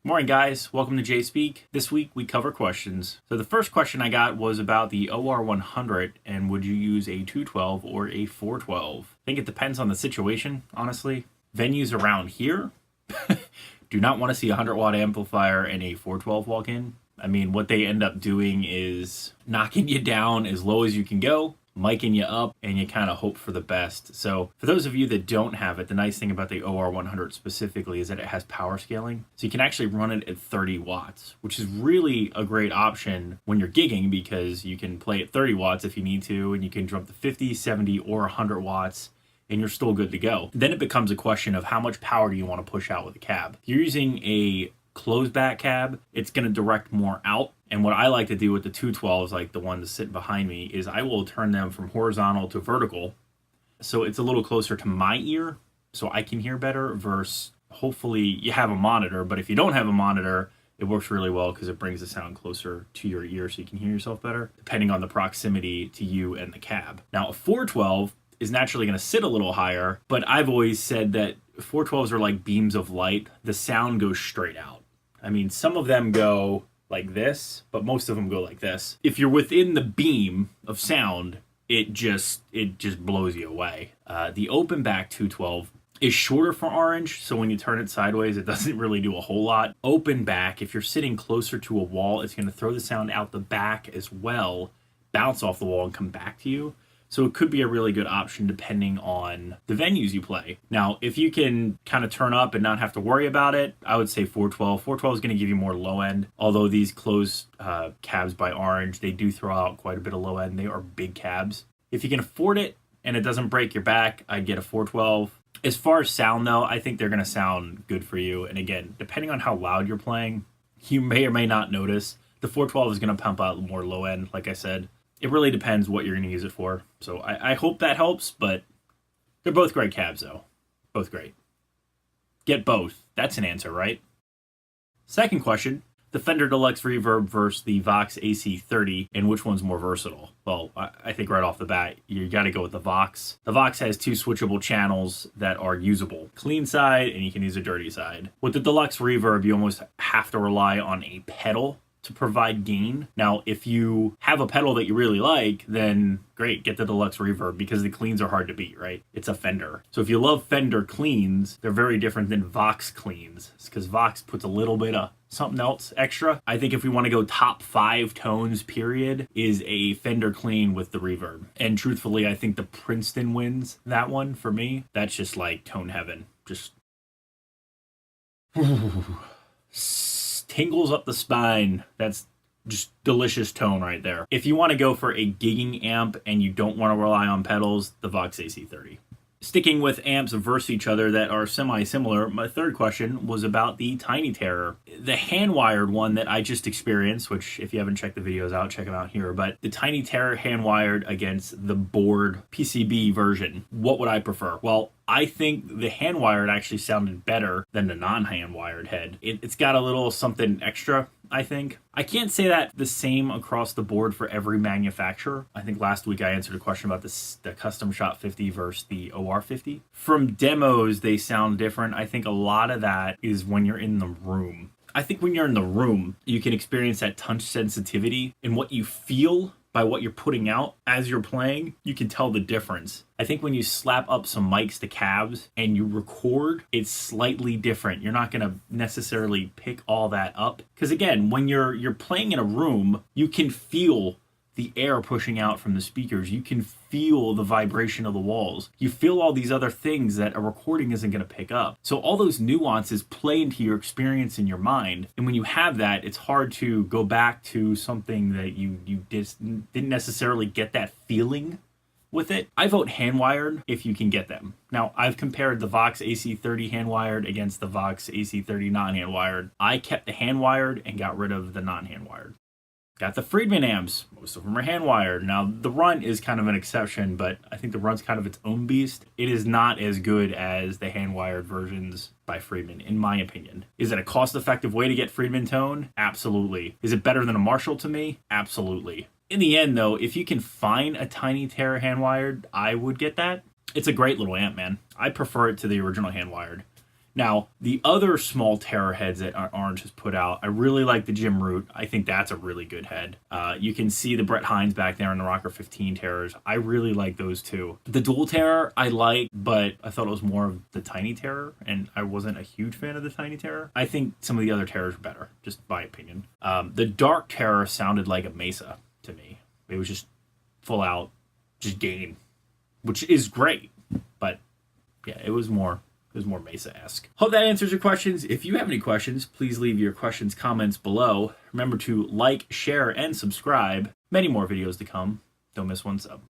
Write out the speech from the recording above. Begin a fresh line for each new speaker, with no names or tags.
Morning guys, welcome to JSpeak. This week we cover questions. So the first question I got was about the OR100 and would you use a 212 or a 412? I think it depends on the situation, honestly. Venues around here do not want to see a 100-watt amplifier and a 412 walk in. I mean, what they end up doing is knocking you down as low as you can go, miking you up, and you kind of hope for the best. So for those of you that don't have it, the nice thing about the OR100 specifically is that it has power scaling. So you can actually run it at 30 watts, which is really a great option when you're gigging because you can play at 30 watts if you need to, and you can jump to 50, 70, or 100 watts, and you're still good to go. Then it becomes a question of how much power do you want to push out with a cab. If you're using a closed back cab, it's going to direct more out. And what I like to do with the 212s, like the one that's sitting behind me, is I will turn them from horizontal to vertical. So it's a little closer to my ear so I can hear better versus hopefully you have a monitor. But if you don't have a monitor, it works really well because it brings the sound closer to your ear so you can hear yourself better, depending on the proximity to you and the cab. Now, a 412 is naturally going to sit a little higher, but I've always said that 412s are like beams of light. The sound goes straight out. I mean, some of them go like this, but most of them go like this. If you're within the beam of sound, it just blows you away. The open back 212 is shorter for orange, so when you turn it sideways, it doesn't really do a whole lot. Open back, if you're sitting closer to a wall, it's going to throw the sound out the back as well, bounce off the wall and come back to you. So it could be a really good option depending on the venues you play. Now, if you can kind of turn up and not have to worry about it, I would say 412. 412 is going to give you more low end. Although these closed cabs by Orange, they do throw out quite a bit of low end. They are big cabs. If you can afford it and it doesn't break your back, I'd get a 412. As far as sound though, I think they're going to sound good for you. And again, depending on how loud you're playing, you may or may not notice. The 412 is going to pump out more low end, like I said. It really depends what you're going to use it for. So I hope that helps, but they're both great cabs, though. Both great. Get both. That's an answer, right? Second question, the Fender Deluxe Reverb versus the Vox AC30, and which one's more versatile? Well, I think right off the bat, you got to go with the Vox. The Vox has two switchable channels that are usable. Clean side, and you can use a dirty side. With the Deluxe Reverb, you almost have to rely on a pedal to provide gain. Now, if you have a pedal that you really like, then great, get the Deluxe Reverb because the cleans are hard to beat, right? It's a Fender. So if you love Fender cleans, they're very different than Vox cleans because Vox puts a little bit of something else extra. I think if we want to go top 5 tones, period, is a Fender clean with the reverb. And truthfully, I think the Princeton wins that one for me. That's just like tone heaven. Just tingles up the spine. That's just delicious tone right there. If you want to go for a gigging amp and you don't want to rely on pedals, the Vox AC30. Sticking with amps versus each other that are semi-similar, my third question was about the Tiny Terror. The hand-wired one that I just experienced, which if you haven't checked the videos out, check them out here, but the Tiny Terror hand-wired against the board PCB version, what would I prefer? Well, I think the hand-wired actually sounded better than the non-hand-wired head. It's got a little something extra, I think. I can't say that the same across the board for every manufacturer. I think last week I answered a question about the Custom Shop 50 versus the OR50. From demos, they sound different. I think a lot of that is when you're in the room. I think when you're in the room, you can experience that touch sensitivity and what you feel by what you're putting out as you're playing, you can tell the difference. I think when you slap up some mics to cabs and you record, it's slightly different. You're not gonna necessarily pick all that up. Because again, when you're playing in a room, you can feel the air pushing out from the speakers. You can feel the vibration of the walls. You feel all these other things that a recording isn't going to pick up. So all those nuances play into your experience in your mind. And when you have that, it's hard to go back to something that you just didn't necessarily get that feeling with it. I vote hand-wired if you can get them. Now, I've compared the Vox AC30 hand-wired against the Vox AC30 non-hand-wired. I kept the hand-wired and got rid of the non-hand-wired. Got the Friedman amps. Most of them are hand-wired. Now, the Runt is kind of an exception, but I think the Runt's kind of its own beast. It is not as good as the hand-wired versions by Friedman, in my opinion. Is it a cost-effective way to get Friedman tone? Absolutely. Is it better than a Marshall to me? Absolutely. In the end, though, if you can find a Tiny Terror hand-wired, I would get that. It's a great little amp, man. I prefer it to the original hand-wired. Now, the other small Terror heads that Orange has put out, I really like the Jim Root. I think that's a really good head. You can see the Brett Hines back there in the Rocker 15 Terrors. I really like those too. The Dual Terror I like, but I thought it was more of the Tiny Terror, and I wasn't a huge fan of the Tiny Terror. I think some of the other Terrors are better, just my opinion. The Dark Terror sounded like a Mesa to me. It was just full out, just gain, which is great, but yeah, it was more Mesa-esque. Hope that answers your questions. If you have any questions, please leave your comments below. Remember to like, share, and subscribe. Many more videos to come. Don't miss one sub.